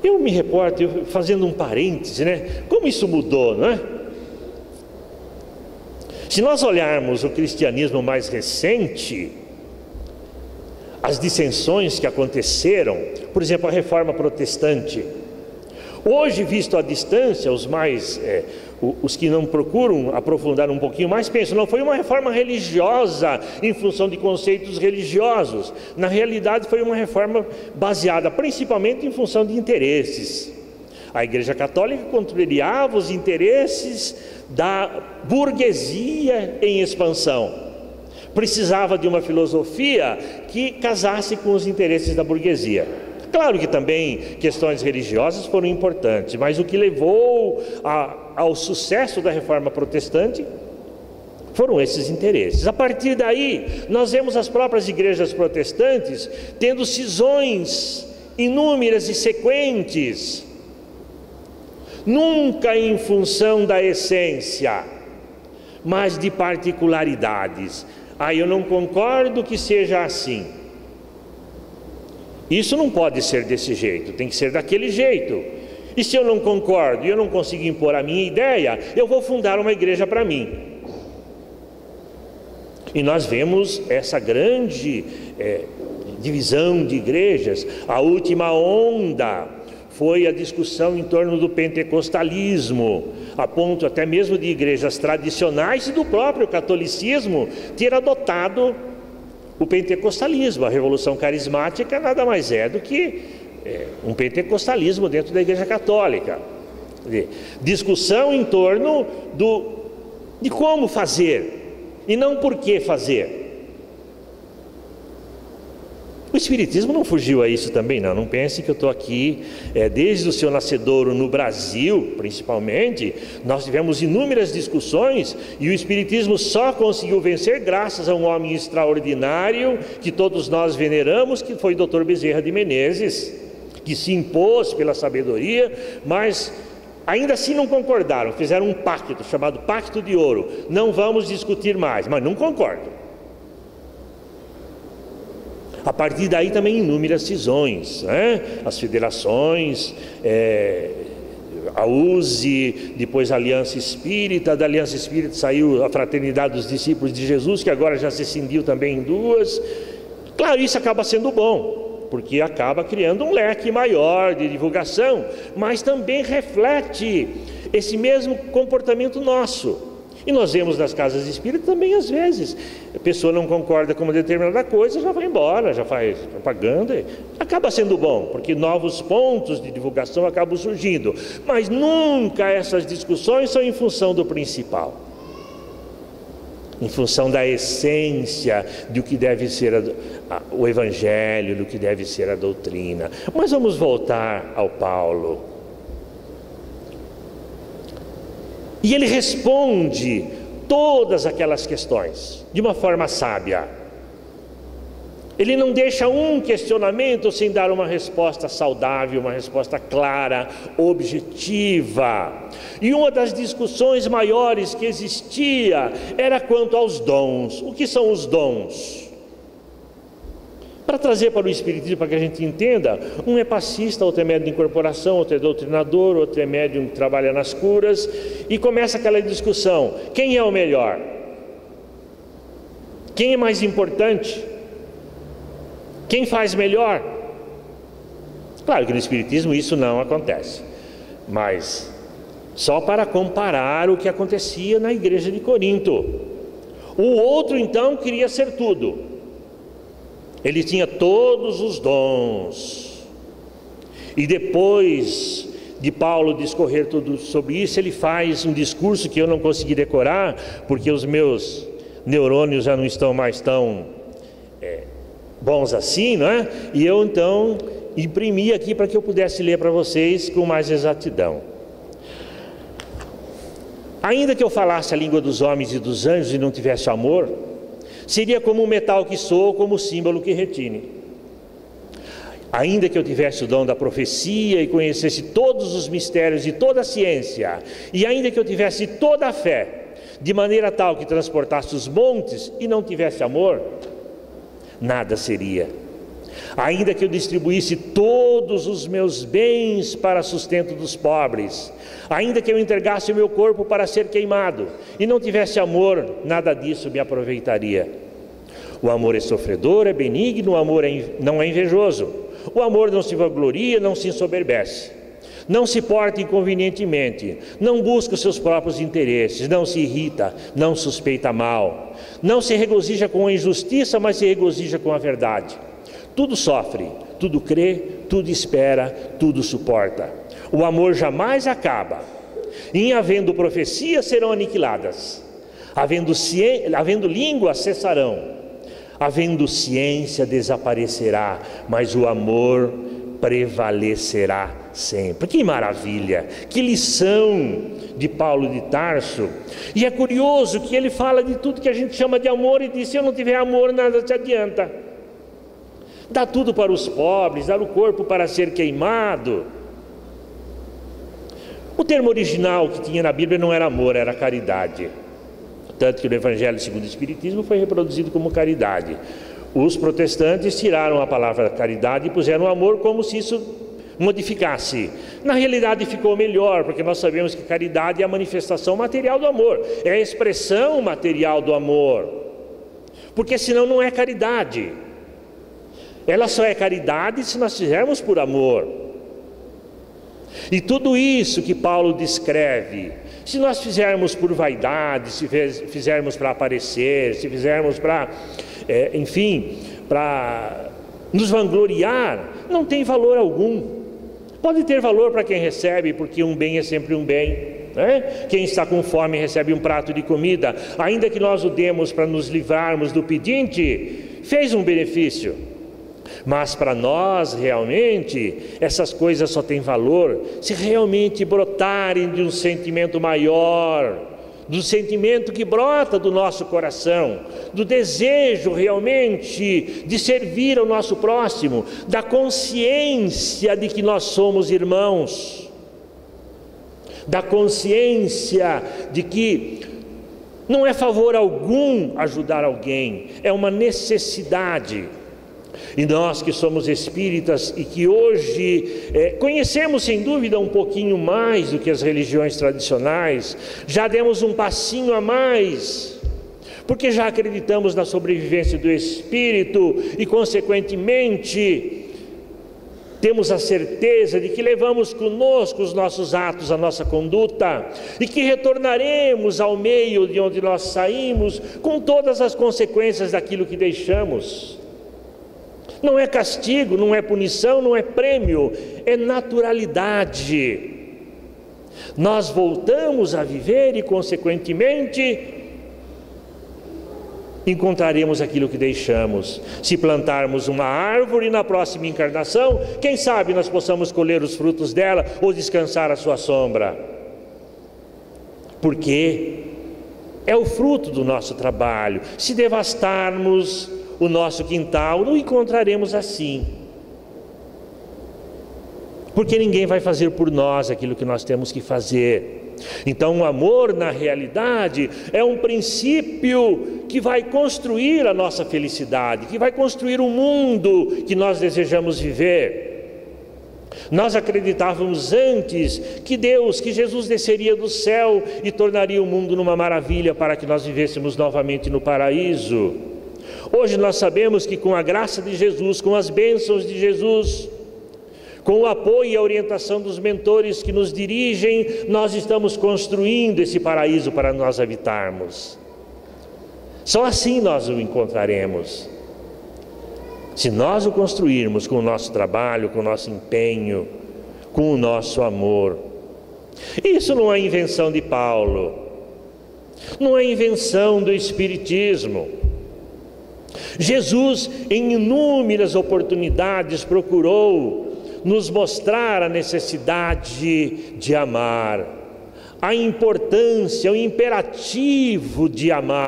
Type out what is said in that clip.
Eu me reporto, fazendo um parêntese, né? Como isso mudou, não é? Se nós olharmos o cristianismo mais recente, as dissensões que aconteceram, por exemplo, a reforma protestante, hoje, visto à distância, os que não procuram aprofundar um pouquinho mais, pensam, não foi uma reforma religiosa em função de conceitos religiosos. Na realidade, foi uma reforma baseada principalmente em função de interesses. A Igreja Católica contrariava os interesses da burguesia em expansão. Precisava de uma filosofia que casasse com os interesses da burguesia. Claro que também questões religiosas foram importantes, mas o que levou ao sucesso da reforma protestante foram esses interesses. A partir daí, nós vemos as próprias igrejas protestantes tendo cisões inúmeras e sequentes, nunca em função da essência, mas de particularidades. Eu não concordo que seja assim. Isso não pode ser desse jeito, tem que ser daquele jeito. E se eu não concordo e eu não consigo impor a minha ideia, eu vou fundar uma igreja para mim. E nós vemos essa grande divisão de igrejas. A última onda foi a discussão em torno do pentecostalismo, a ponto até mesmo de igrejas tradicionais e do próprio catolicismo ter adotado o pentecostalismo. A revolução carismática nada mais é do que um pentecostalismo dentro da Igreja Católica. Discussão em torno de como fazer e não por que fazer. O Espiritismo não fugiu a isso também, não. Não pense que eu estou aqui, desde o seu nascedouro no Brasil, principalmente, nós tivemos inúmeras discussões e o Espiritismo só conseguiu vencer graças a um homem extraordinário que todos nós veneramos, que foi o Dr. Bezerra de Menezes, que se impôs pela sabedoria, mas ainda assim não concordaram, fizeram um pacto chamado Pacto de Ouro. Não vamos discutir mais, mas não concordo. A partir daí também inúmeras cisões, né? As federações, a USE, depois a Aliança Espírita. Da Aliança Espírita saiu a Fraternidade dos Discípulos de Jesus, que agora já se cindiu também em duas. Claro, isso acaba sendo bom, porque acaba criando um leque maior de divulgação, mas também reflete esse mesmo comportamento nosso. E nós vemos nas casas espíritas também, às vezes, a pessoa não concorda com uma determinada coisa, já vai embora, já faz propaganda, acaba sendo bom, porque novos pontos de divulgação acabam surgindo, mas nunca essas discussões são em função do principal, em função da essência do que deve ser o Evangelho, do que deve ser a doutrina. Mas vamos voltar ao Paulo. E ele responde todas aquelas questões de uma forma sábia. Ele não deixa um questionamento sem dar uma resposta saudável, uma resposta clara, objetiva. E uma das discussões maiores que existia era quanto aos dons. O que são os dons? Para trazer para o Espiritismo, para que a gente entenda, um é passista, outro é médium de incorporação, outro é doutrinador, outro é médium que trabalha nas curas, e começa aquela discussão: quem é o melhor? Quem é mais importante? Quem faz melhor? Claro que no Espiritismo isso não acontece, mas só para comparar o que acontecia na igreja de Corinto. O outro então queria ser tudo. Ele tinha todos os dons. E depois de Paulo discorrer tudo sobre isso, ele faz um discurso que eu não consegui decorar, porque os meus neurônios já não estão mais tão bons assim, não é? E eu então imprimi aqui para que eu pudesse ler para vocês com mais exatidão. Ainda que eu falasse a língua dos homens e dos anjos e não tivesse amor, seria como um metal que soa ou como símbolo que retine. Ainda que eu tivesse o dom da profecia e conhecesse todos os mistérios e toda a ciência, e ainda que eu tivesse toda a fé, de maneira tal que transportasse os montes e não tivesse amor, nada seria. Ainda que eu distribuísse todos os meus bens para sustento dos pobres, ainda que eu entregasse o meu corpo para ser queimado, e não tivesse amor, nada disso me aproveitaria. O amor é sofredor, é benigno, o amor não é invejoso. O amor não se vangloria, não se ensoberbece, não se porta inconvenientemente, não busca os seus próprios interesses, não se irrita, não suspeita mal, não se regozija com a injustiça, mas se regozija com a verdade. Tudo sofre, tudo crê, tudo espera, tudo suporta. O amor jamais acaba. Em havendo profecias, serão aniquiladas. Havendo língua, cessarão. Havendo ciência, desaparecerá. Mas o amor prevalecerá sempre. Que maravilha! Que lição de Paulo de Tarso. E é curioso que ele fala de tudo que a gente chama de amor e diz: se eu não tiver amor, nada te adianta. Dá tudo para os pobres, dar o corpo para ser queimado. O termo original que tinha na Bíblia não era amor, era caridade. Tanto que no Evangelho segundo o Espiritismo foi reproduzido como caridade. Os protestantes tiraram a palavra caridade e puseram amor como se isso modificasse. Na realidade ficou melhor, porque nós sabemos que caridade é a manifestação material do amor, é a expressão material do amor, porque senão não é caridade. Ela só é caridade se nós fizermos por amor. E tudo isso que Paulo descreve, se nós fizermos por vaidade, se fizermos para aparecer, se fizermos para, para nos vangloriar, não tem valor algum. Pode ter valor para quem recebe, porque um bem é sempre um bem, né? Quem está com fome recebe um prato de comida, ainda que nós o demos para nos livrarmos do pedinte, fez um benefício. Mas para nós realmente essas coisas só têm valor se realmente brotarem de um sentimento maior, do sentimento que brota do nosso coração, do desejo realmente de servir ao nosso próximo, da consciência de que nós somos irmãos, da consciência de que não é favor algum ajudar alguém, é uma necessidade. E nós que somos espíritas e que hoje conhecemos sem dúvida um pouquinho mais do que as religiões tradicionais, já demos um passinho a mais, porque já acreditamos na sobrevivência do espírito e consequentemente temos a certeza de que levamos conosco os nossos atos, a nossa conduta, e que retornaremos ao meio de onde nós saímos com todas as consequências daquilo que deixamos. Não é castigo, não é punição, não é prêmio, é naturalidade. Nós voltamos a viver e, consequentemente, encontraremos aquilo que deixamos. Se plantarmos uma árvore na próxima encarnação, quem sabe nós possamos colher os frutos dela ou descansar à sua sombra. Porque é o fruto do nosso trabalho. Se devastarmos o nosso quintal, não encontraremos assim, porque ninguém vai fazer por nós aquilo que nós temos que fazer. Então o amor na realidade é um princípio que vai construir a nossa felicidade, que vai construir o mundo que nós desejamos viver. Nós acreditávamos antes que Jesus desceria do céu e tornaria o mundo numa maravilha para que nós vivêssemos novamente no paraíso. Hoje nós sabemos que com a graça de Jesus, com as bênçãos de Jesus, com o apoio e a orientação dos mentores que nos dirigem, nós estamos construindo esse paraíso para nós habitarmos. Só assim nós o encontraremos. Se nós o construirmos com o nosso trabalho, com o nosso empenho, com o nosso amor. Isso não é invenção de Paulo, não é invenção do Espiritismo. Jesus, em inúmeras oportunidades, procurou nos mostrar a necessidade de amar, a importância, o imperativo de amar.